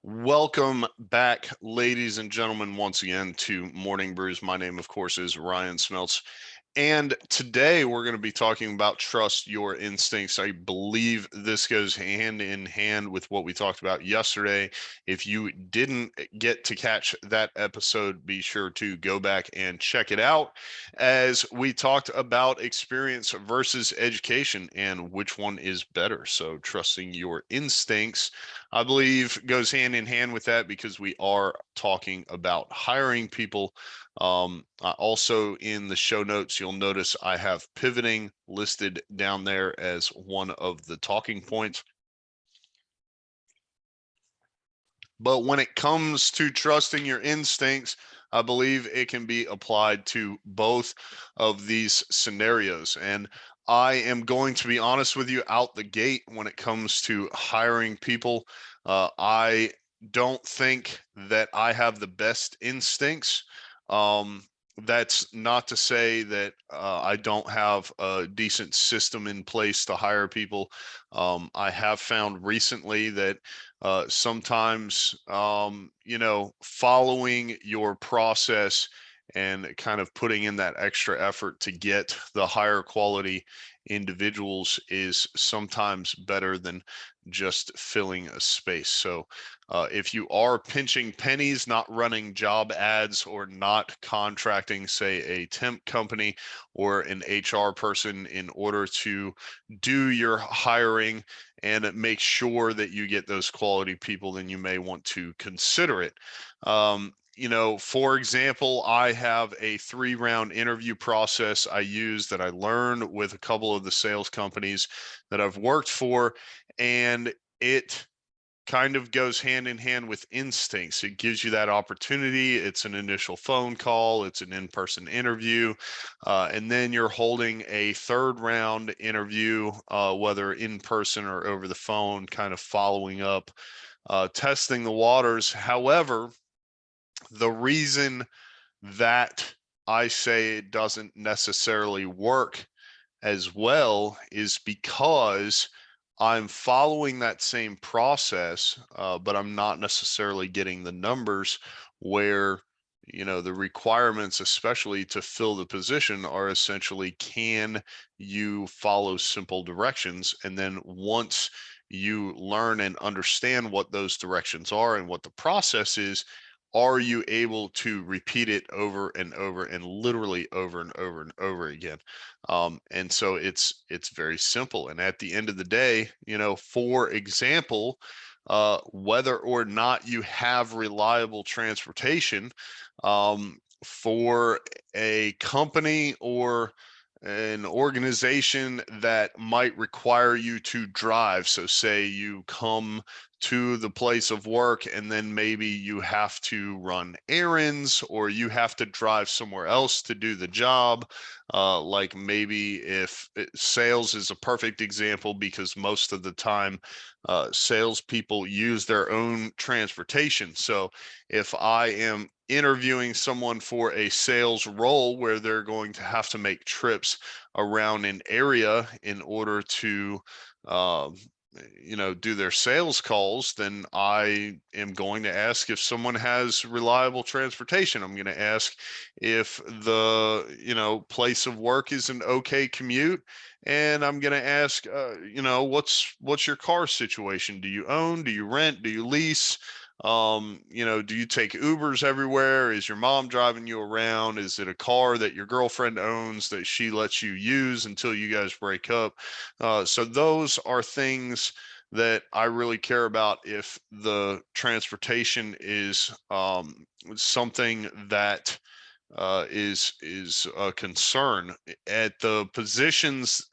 Welcome back, ladies and gentlemen, once again to Morning Brews. My name, of course, is Ryan Smeltz. And today we're going to be talking about trust your instincts. I believe this goes hand in hand with what we talked about yesterday. If you didn't get to catch that episode, be sure to go back and check it out as we talked about experience versus education and which one is better. So trusting your instincts, I believe, goes hand in hand with that because we are talking about hiring people. Also in the show notes, you'll notice I have pivoting listed down there as one of the talking points. But when it comes to trusting your instincts, I believe it can be applied to both of these scenarios. And I am going to be honest with you out the gate when it comes to hiring people. I don't think that I have the best instincts. That's not to say that I don't have a decent system in place to hire people. I have found recently that sometimes, following your process and kind of putting in that extra effort to get the higher quality individuals is sometimes better than just filling a space. So, if you are pinching pennies, not running job ads, or not contracting, say, a temp company or an HR person in order to do your hiring and make sure that you get those quality people, then you may want to consider it. For example, I have a 3-round interview process I use that I learned with a couple of the sales companies that I've worked for, and it kind of goes hand in hand with instincts. It gives you that opportunity. It's an initial phone call, it's an in-person interview, and then you're holding a third round interview, whether in person or over the phone, kind of following up, testing the waters. However, the reason that I say it doesn't necessarily work as well is because I'm following that same process, but I'm not necessarily getting the numbers where, the requirements, especially to fill the position, are essentially, can you follow simple directions? And then once you learn and understand what those directions are and what the process is, are you able to repeat it over and over and literally over and over and over again? And so it's very simple. And at the end of the day, for example, whether or not you have reliable transportation, for a company or an organization that might require you to drive. So say you come to the place of work and then maybe you have to run errands or you have to drive somewhere else to do the job. Like maybe if sales is a perfect example because most of the time salespeople use their own transportation. So if I am interviewing someone for a sales role where they're going to have to make trips around an area in order to um, do their sales calls, then I am going to ask if someone has reliable transportation. I'm going to ask if the, place of work is an okay commute. And I'm going to ask, what's your car situation? Do you own? Do you rent? Do you lease? Do you take Ubers everywhere? Is your mom driving you around? Is it a car that your girlfriend owns that she lets you use until you guys break up? So those are things that I really care about. If the transportation is something that is a concern at the positions,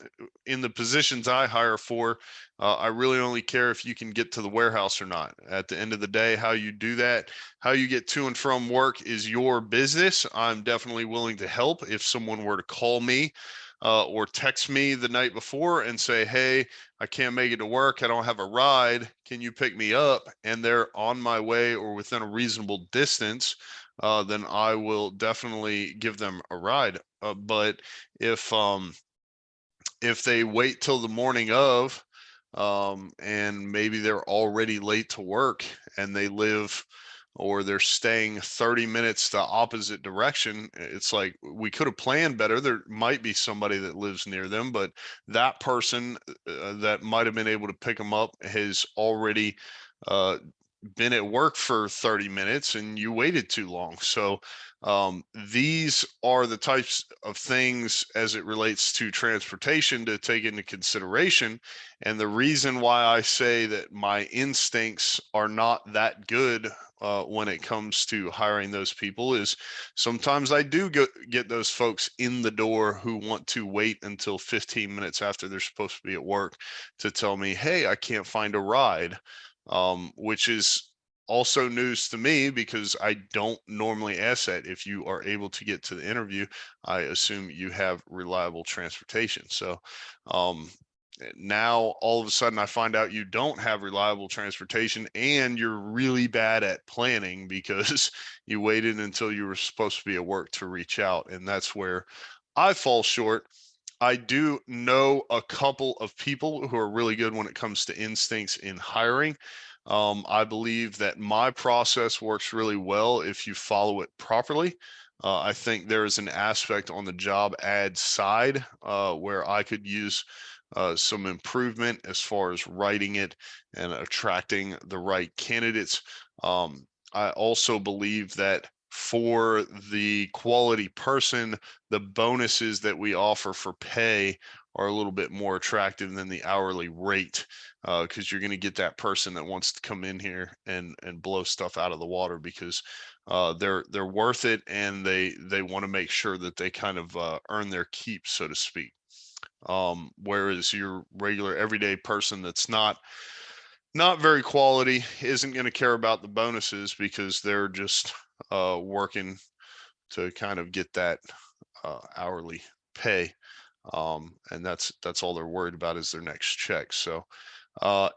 in the positions I hire for. I really only care if you can get to the warehouse or not. At the end of the day, how you do that, how you get to and from work is your business. I'm definitely willing to help if someone were to call me or text me the night before and say, hey, I can't make it to work. I don't have a ride. Can you pick me up? And they're on my way or within a reasonable distance, then I will definitely give them a ride. But if they wait till the morning of, and maybe they're already late to work and they live or they're staying 30 minutes the opposite direction. It's like we could have planned better. There might be somebody that lives near them, but that person that might have been able to pick them up has already uh, been at work for 30 minutes and you waited too long. So these are the types of things as it relates to transportation to take into consideration. And the reason why I say that my instincts are not that good when it comes to hiring those people is sometimes I do get those folks in the door who want to wait until 15 minutes after they're supposed to be at work to tell me, hey, I can't find a ride, which is also news to me because I don't normally ask that. If you are able to get to the interview, I assume you have reliable transportation. So now all of a sudden I find out you don't have reliable transportation and you're really bad at planning because you waited until you were supposed to be at work to reach out. And that's where I fall short. I do know a couple of people who are really good when it comes to instincts in hiring. I believe that my process works really well if you follow it properly. I think there is an aspect on the job ad side where I could use some improvement as far as writing it and attracting the right candidates. I also believe that for the quality person, the bonuses that we offer for pay are a little bit more attractive than the hourly rate because you're going to get that person that wants to come in here and blow stuff out of the water because they're worth it and they want to make sure that they kind of earn their keep, so to speak. Whereas your regular everyday person that's not very quality isn't going to care about the bonuses because they're just working to kind of get that hourly pay, and that's all they're worried about is their next check. So uh,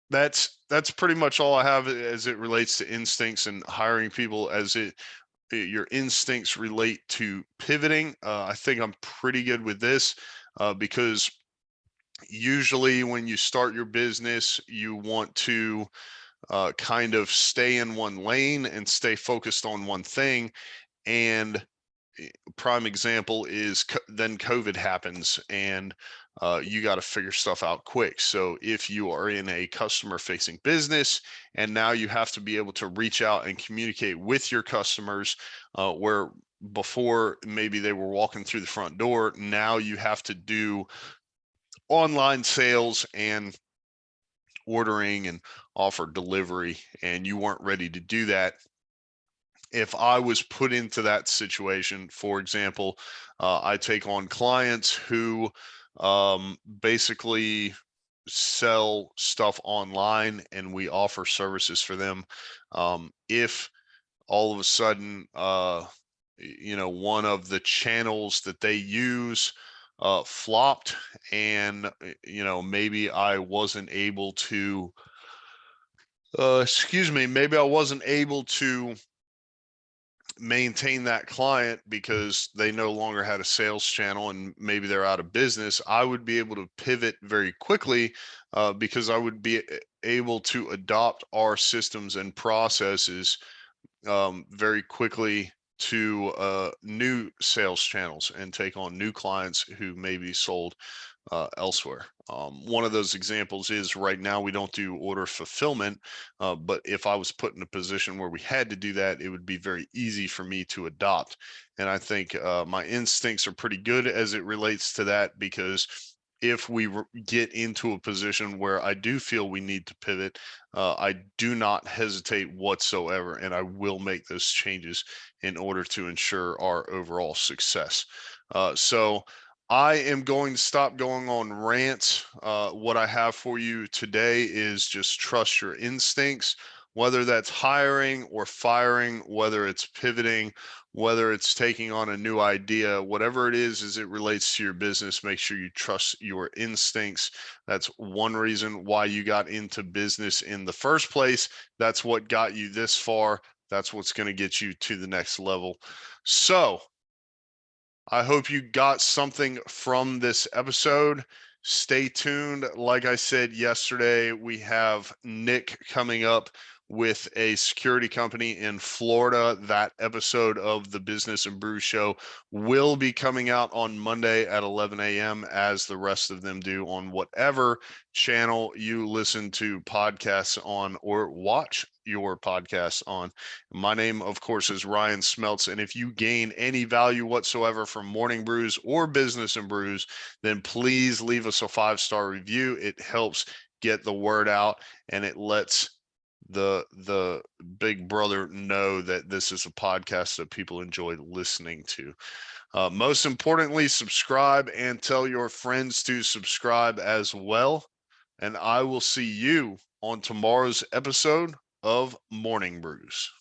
that's pretty much all I have as it relates to instincts and hiring people. As your instincts relate to pivoting, I think I'm pretty good with this because usually when you start your business, you want to kind of stay in one lane and stay focused on one thing. And prime example is then COVID happens and you got to figure stuff out quick. So if you are in a customer facing business and now you have to be able to reach out and communicate with your customers where before maybe they were walking through the front door, now you have to do online sales and ordering and offer delivery, and you weren't ready to do that. If I was put into that situation, for example, I take on clients who basically sell stuff online and we offer services for them. If all of a sudden, one of the channels that they use flopped and, maybe I wasn't able to, maybe I wasn't able to maintain that client because they no longer had a sales channel and maybe they're out of business, I would be able to pivot very quickly because I would be able to adopt our systems and processes very quickly to new sales channels and take on new clients who may be sold elsewhere. One of those examples is right now we don't do order fulfillment, but if I was put in a position where we had to do that, it would be very easy for me to adopt. And I think my instincts are pretty good as it relates to that because if we get into a position where I do feel we need to pivot, I do not hesitate whatsoever, and I will make those changes in order to ensure our overall success. So I am going to stop going on rants. What I have for you today is just trust your instincts, whether that's hiring or firing, whether it's pivoting, whether it's taking on a new idea, whatever it is as it relates to your business, make sure you trust your instincts. That's one reason why you got into business in the first place. That's what got you this far. That's what's going to get you to the next level. So, I hope you got something from this episode. Stay tuned. Like I said yesterday, we have Nick coming up with a security company in Florida. That episode of the Business and Brew Show will be coming out on Monday at 11 a.m., as the rest of them do on whatever channel you listen to podcasts on or watch your podcasts on. My name, of course, is Ryan Smeltz. And if you gain any value whatsoever from Morning Brews or Business and Brews, then please leave us a 5-star review. It helps get the word out, and it lets the big brother know that this is a podcast that people enjoy listening to. Most importantly, subscribe and tell your friends to subscribe as well. And I will see you on tomorrow's episode of Morning Brews.